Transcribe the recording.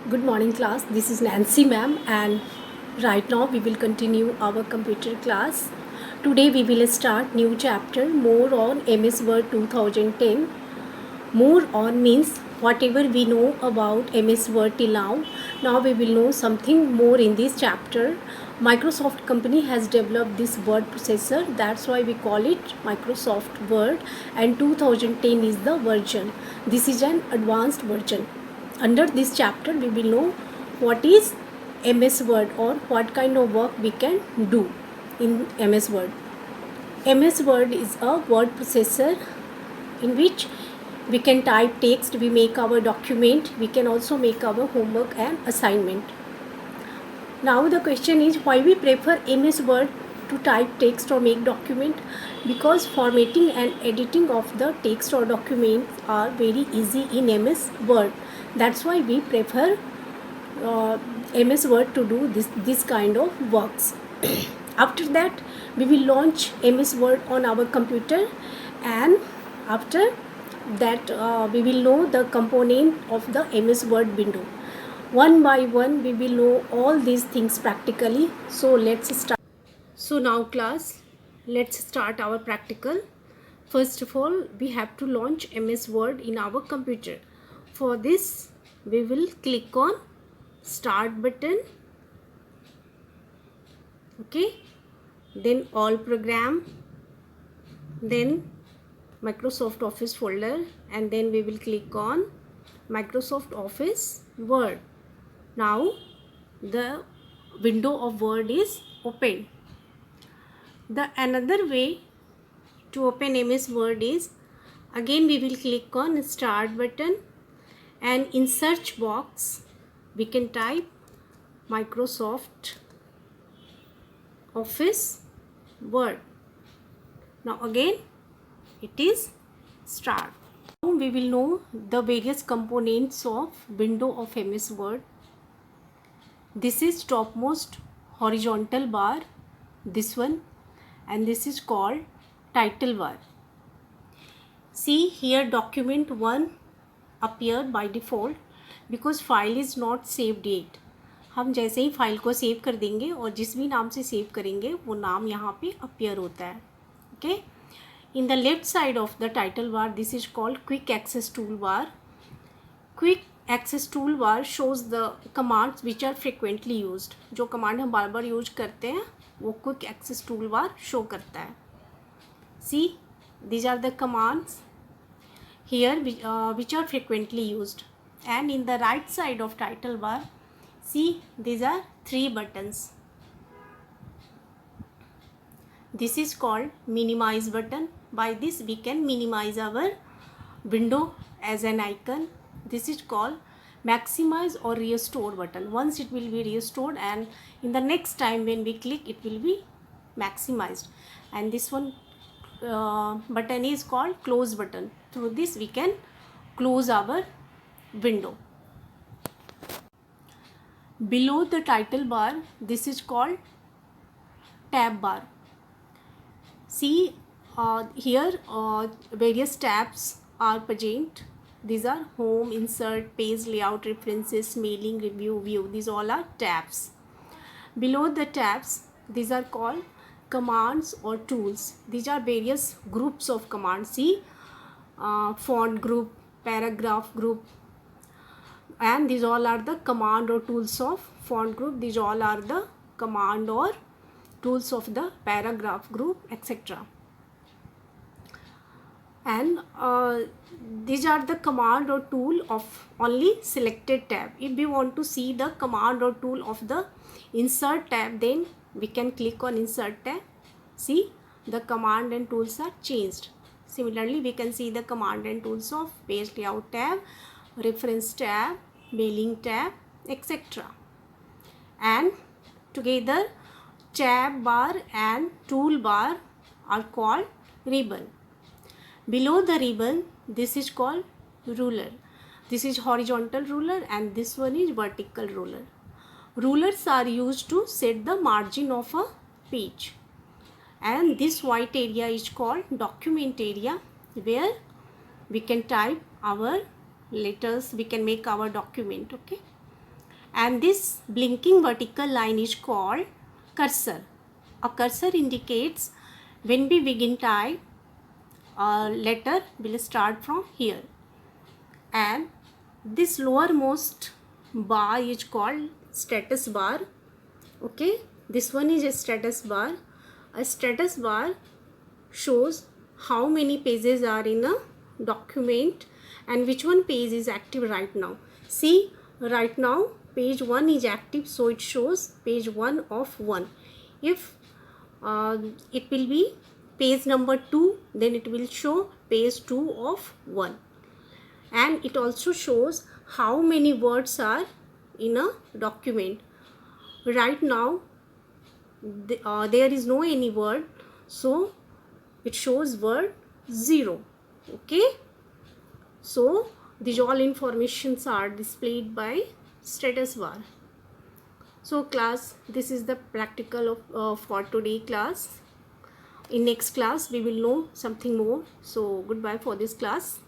Good morning class, this is Nancy ma'am and right now we will continue our computer class. Today we will start new chapter more on MS Word 2010. More on means whatever we know about MS Word till now we will know something more in this chapter. Microsoft company has developed this word processor, that's why we call it Microsoft Word, and 2010 is the version. This is an advanced version. Under this chapter we will know what is MS Word or what kind of work we can do in MS Word. MS Word is a word processor in which we can type text, we make our document, we can also make our homework and assignment. Now the question is why we prefer MS Word to type text or make document? Because formatting and editing of the text or documents are very easy in MS Word. That's why we prefer MS Word to do this kind of works. After that we will launch MS Word on our computer, and after that we will know the component of the MS Word window. One by one we will know all these things practically. So let's start. So now class, let's start our practical. First of all, we have to launch MS Word in our computer. For this we will click on start button, okay, then all program, then Microsoft Office folder, and then we will click on Microsoft Office Word. Now the window of Word is open. The another way to open MS Word is, again we will click on start button, and in search box we can type Microsoft Office Word. Now again it is start. Now we will know the various components of window of MS Word. This is topmost horizontal bar, this one, and this is called title bar. See here document 1 appeared by default because file is not saved yet. हम जैसे ही file को save कर देंगे और जिस भी नाम से सेव करेंगे वो नाम यहाँ पे अपीयर होता है. Okay, in the left side of the title bar, this is called quick access toolbar. Quick access toolbar shows the commands which are frequently used. जो कमांड हम बार बार यूज करते हैं वो quick access toolbar show करता है. See, these are the commands here which are frequently used. And in the right side of title bar, see, these are 3 buttons. This is called minimize button. By this we can minimize our window as an icon. This is called maximize or restore button. Once it will be restored, and in the next time when we click it will be maximized. And this one button is called close button. Through this we can close our window. Below the title bar, this is called tab bar. See, here various tabs are present. These are home, insert, page layout, references, mailing, review, view. These all are tabs. Below the tabs, these are called commands or tools. These are various groups of commands. See, font group, paragraph group, and these all are the command or tools of font group. These all are the command or tools of the paragraph group, etc. And these are the command or tool of only selected tab. If we want to see the command or tool of the insert tab, then we can click on insert tab. See, the command and tools are changed. Similarly, we can see the command and tools of page layout tab, reference tab, mailing tab, etc. And together tab bar and tool bar are called ribbon. Below the ribbon, this is called ruler. This is horizontal ruler and this one is vertical ruler. Rulers are used to set the margin of a page. And this white area is called document area, where we can type our letters, we can make our document. Okay, and this blinking vertical line is called cursor. A cursor indicates when we begin type, a letter will start from here, and this lowermost bar is called status bar. Okay, this one is a status bar. A status bar shows how many pages are in a document and which one page is active right now. See, right now page 1 is active, so it shows page 1 of 1. If it will be page number 2, then it will show page 2 of 1. And it also shows how many words are in a document. Right now there is no any word, so it shows word 0. Okay, so these all informations are displayed by status bar. So class, this is the practical of for today class. In next class we will know something more. So goodbye for this class.